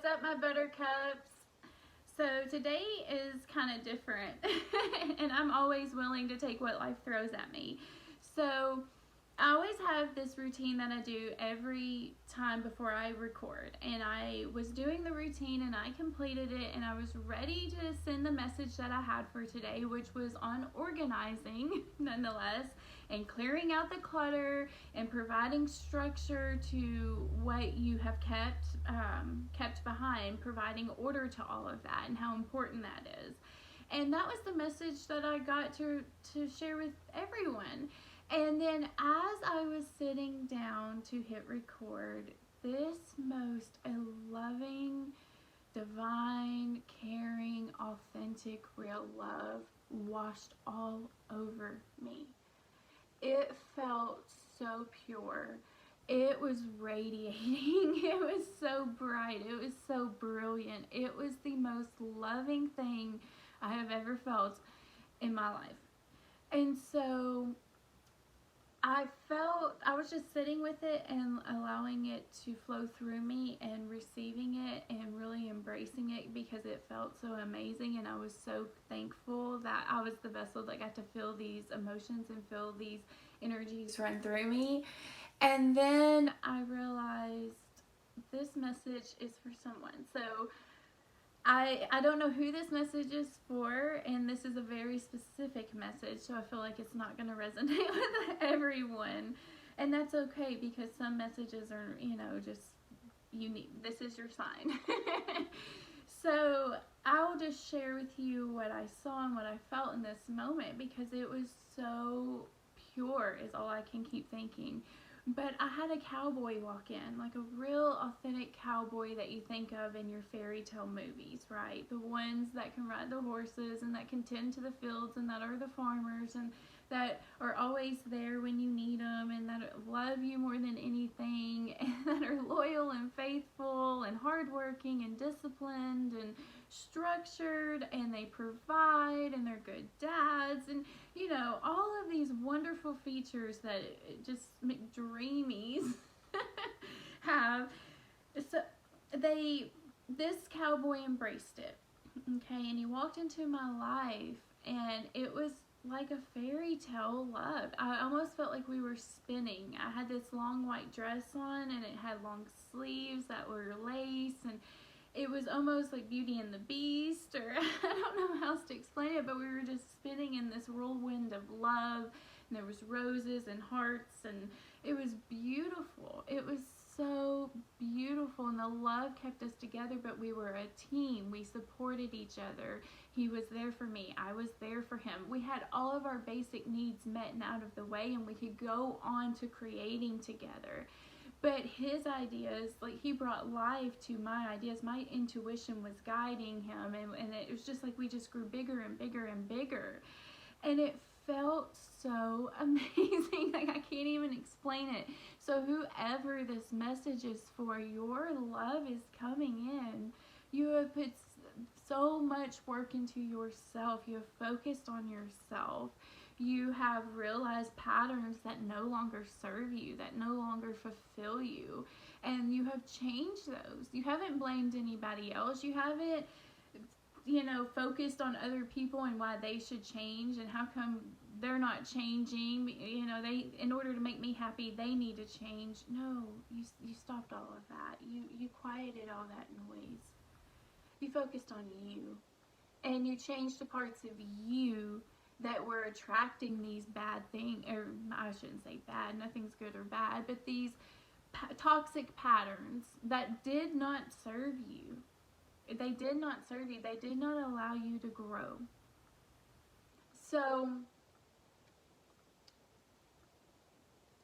up, my buttercups? So today is kind of different and I'm always willing to take what life throws at me. So I always have this routine that I do every time before I record, and I was doing the routine and I completed it, and I was ready to send the message that I had for today, which was on organizing nonetheless, and clearing out the clutter and providing structure to what you have kept behind, providing order to all of that and how important that is. And that was the message that I got to share with everyone. And then as I was sitting down to hit record, this most loving, divine, caring, authentic, real love washed all over me. It felt so pure. It was radiating. It was so bright. It was so brilliant. It was the most loving thing I have ever felt in my life. And so I was just sitting with it and allowing it to flow through me and receiving it and really embracing it, because it felt so amazing, and I was so thankful that I was the vessel that got to feel these emotions and feel these energies run through me. And then I realized this message is for someone. So I don't know who this message is for, and this is a very specific message, so I feel like it's not going to resonate with everyone. And that's okay, because some messages are, just unique. This is your sign. So I'll just share with you what I saw and what I felt in this moment, because it was so pure is all I can keep thinking. But I had a cowboy walk in, like a real authentic cowboy that you think of in your fairy tale movies, right? The ones that can ride the horses and that can tend to the fields and that are the farmers and that are always there when you need them and that love you more than anything and that are loyal and faithful and hardworking and disciplined and structured, and they provide, and they're good dads, and all of these wonderful features that just McDreamies have. So this cowboy embraced it, okay, and he walked into my life, and it was like a fairy tale love. I almost felt like we were spinning. I had this long white dress on, and it had long sleeves that were lace, and it was almost like Beauty and the Beast, or I don't know how else to explain it, but we were just spinning in this whirlwind of love, and there was roses and hearts, and it was beautiful. It was so beautiful, and the love kept us together, but we were a team. We supported each other. He was there for me. I was there for him. We had all of our basic needs met and out of the way, and we could go on to creating together. But his ideas, like, he brought life to my ideas. My intuition was guiding him, and it was just like we just grew bigger and bigger and bigger. And it felt so amazing. Like, I can't even explain it. So whoever this message is for, your love is coming in. You have put so much work into yourself. You have focused on yourself. You have realized patterns that no longer serve you, that no longer fulfill you, and you have changed those. You haven't blamed anybody else. You haven't, focused on other people and why they should change and how come they're not changing. They, in order to make me happy, they need to change. No, you stopped all of that. You quieted all that noise. You focused on you, and you changed the parts of you that were attracting these bad things, or I shouldn't say bad, nothing's good or bad, but these toxic patterns that did not serve you. They did not serve you. They did not allow you to grow. So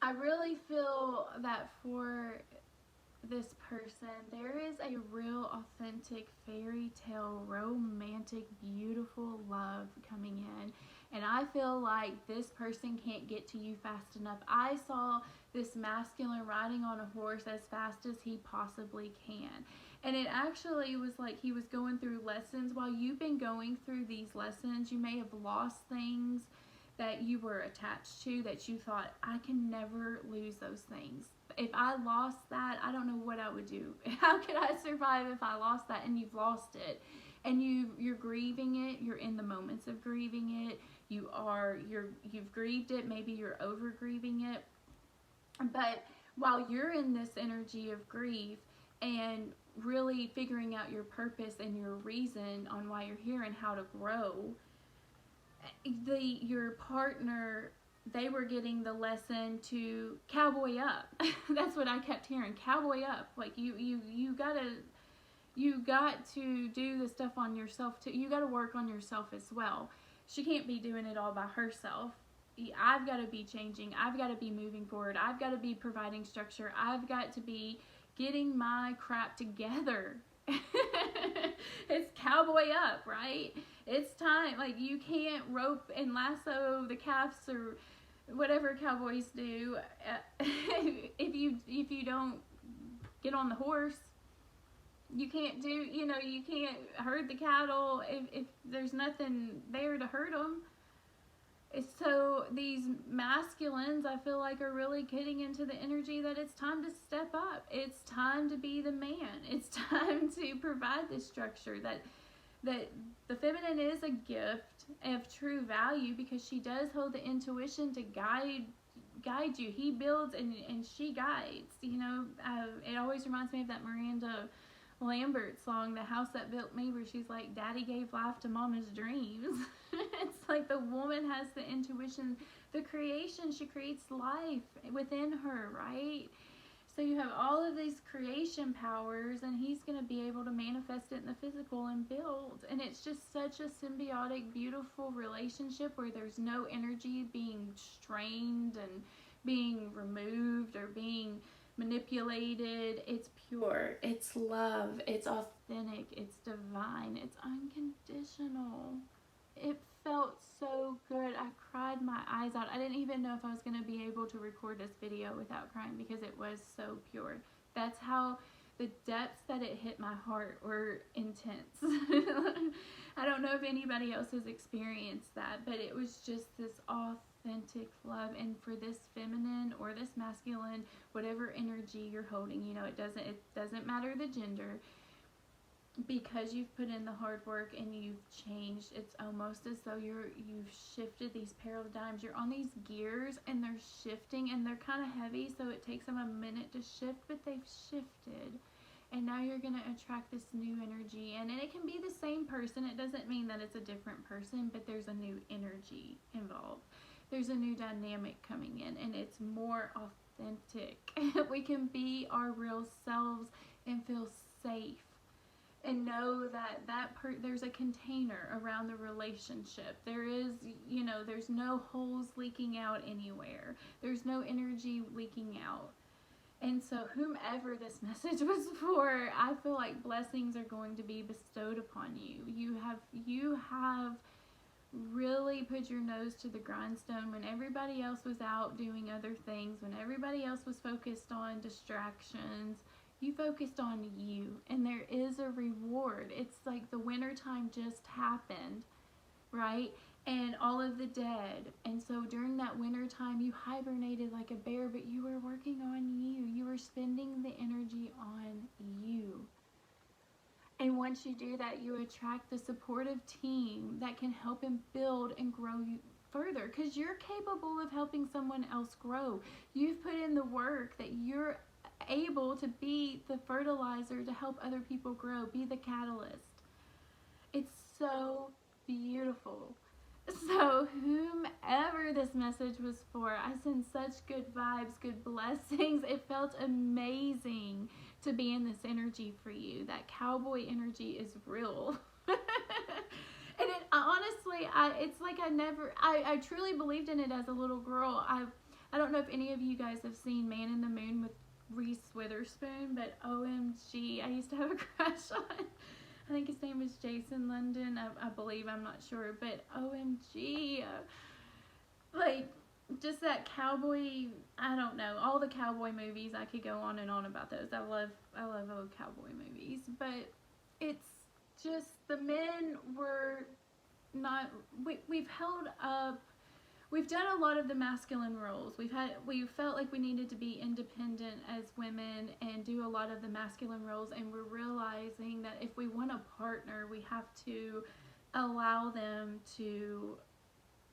I really feel that for this person, there is a real authentic fairy tale, romantic, beautiful love coming in, and I feel like this person can't get to you fast enough. I saw this masculine riding on a horse as fast as he possibly can, and it actually was like he was going through lessons. While you've been going through these lessons, you may have lost things that you were attached to, that you thought, I can never lose those things. If I lost that, I don't know what I would do. How could I survive if I lost that? And you've lost it, and you're grieving it. You're in the moments of grieving it. You've grieved it. Maybe you're over grieving it. But while you're in this energy of grief and really figuring out your purpose and your reason on why you're here and how to grow, your partner, they were getting the lesson to cowboy up. That's what I kept hearing. Cowboy up. Like you got to do the stuff on yourself too. You got to work on yourself as well. She can't be doing it all by herself. I've got to be changing. I've got to be moving forward. I've got to be providing structure. I've got to be getting my crap together. It's cowboy up, right? It's time. Like, you can't rope and lasso the calves or whatever cowboys do if you don't get on the horse. You can't do, you can't herd the cattle if there's nothing there to herd them. So these masculines, I feel like, are really getting into the energy that it's time to step up. It's time to be the man. It's time to provide this structure. That the feminine is a gift of true value, because she does hold the intuition to guide you. He builds and she guides. It always reminds me of that Miranda Lambert song, The House That Built Me, where she's like, Daddy gave life to Mama's dreams. It's like the woman has the intuition, the creation. She creates life within her, right? So you have all of these creation powers, and he's going to be able to manifest it in the physical and build. And it's just such a symbiotic, beautiful relationship where there's no energy being strained and being removed or being manipulated. It's pure, it's love, it's authentic, it's divine, it's unconditional. It felt so good. I cried my eyes out. I didn't even know if I was going to be able to record this video without crying, because it was so pure. That's how the depths that it hit my heart were intense. I don't know if anybody else has experienced that, but it was just this authentic love. And for this feminine or this masculine, whatever energy you're holding, it doesn't matter the gender, because you've put in the hard work and you've changed. It's almost as though you've shifted these paradigms. You're on these gears and they're shifting, and they're kind of heavy, so it takes them a minute to shift, but they've shifted. And now you're going to attract this new energy, and it can be the same person. It doesn't mean that it's a different person, but there's a new energy involved. There's a new dynamic coming in, and it's more authentic. We can be our real selves and feel safe, and know that there's a container around the relationship. There is, there's no holes leaking out anywhere. There's no energy leaking out. And so whomever this message was for, I feel like blessings are going to be bestowed upon you. You have really put your nose to the grindstone when everybody else was out doing other things, when everybody else was focused on distractions. You focused on you, and there is a reward. It's like the winter time just happened, right? And all of the dead. And so during that winter time, you hibernated like a bear, but you were working on you. You were spending the energy on you. And once you do that, you attract the supportive team that can help and build and grow you further, because you're capable of helping someone else grow. You've put in the work that you're able to be the fertilizer to help other people grow, be the catalyst. It's so beautiful. So whomever this message was for, I send such good vibes, good blessings. It felt amazing to be in this energy for you. That cowboy energy is real. And honestly, it's like I truly believed in it as a little girl. I don't know if any of you guys have seen Man in the Moon with Reese Witherspoon, but OMG, I used to have a crush on, I think his name was Jason London, I believe, I'm not sure, but OMG, like, just that cowboy, I don't know, all the cowboy movies, I could go on and on about those. I love old cowboy movies, but it's just, the men were not, we've held up we've done a lot of the masculine roles. We felt like we needed to be independent as women and do a lot of the masculine roles, and we're realizing that if we want a partner, we have to allow them to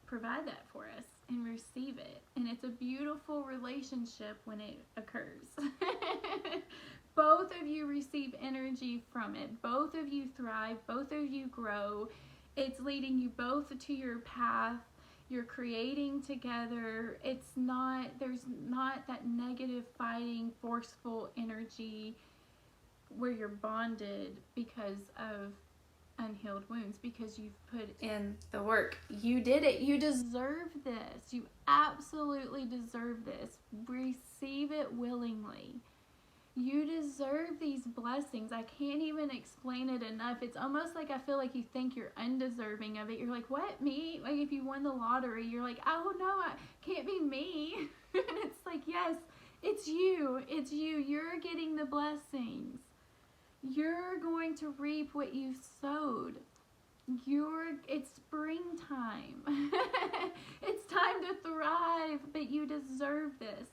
provide that for us and receive it. And it's a beautiful relationship when it occurs. Both of you receive energy from it. Both of you thrive. Both of you grow. It's leading you both to your path. You're creating together. There's not that negative, fighting, forceful energy where you're bonded because of unhealed wounds, because you've put in the work. You did it. You deserve this. You absolutely deserve this. Receive it willingly. You deserve these blessings. I can't even explain it enough. It's almost like I feel like you think you're undeserving of it. You're like, what, me? Like if you won the lottery, you're like, oh no, I can't be me. And it's like, yes, it's you. It's you. You're getting the blessings. You're going to reap what you sowed. It's springtime. It's time to thrive, but you deserve this.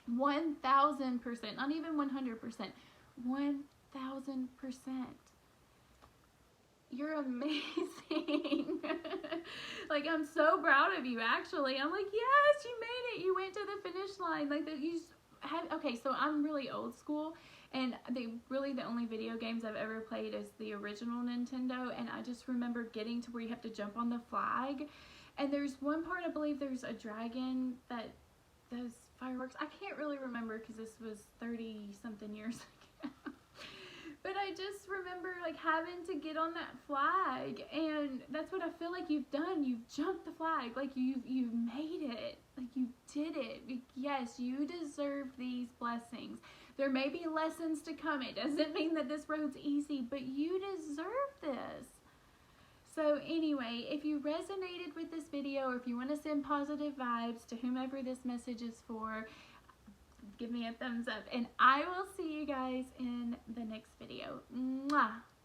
1,000%, not even 100%, 1,000%. You're amazing. Like, I'm so proud of you, actually. I'm like, yes, you made it. You went to the finish line. Like, that you have, okay, so I'm really old school, and the only video games I've ever played is the original Nintendo, and I just remember getting to where you have to jump on the flag, and there's one part, I believe there's a dragon that does fireworks. I can't really remember because this was 30 something years ago. But I just remember like having to get on that flag, and that's what I feel like you've done. You've jumped the flag. Like you've made it. Like you did it. Yes, you deserve these blessings. There may be lessons to come. It doesn't mean that this road's easy, but you deserve this. So anyway, if you resonated with this video, or if you want to send positive vibes to whomever this message is for, give me a thumbs up, and I will see you guys in the next video. Mwah!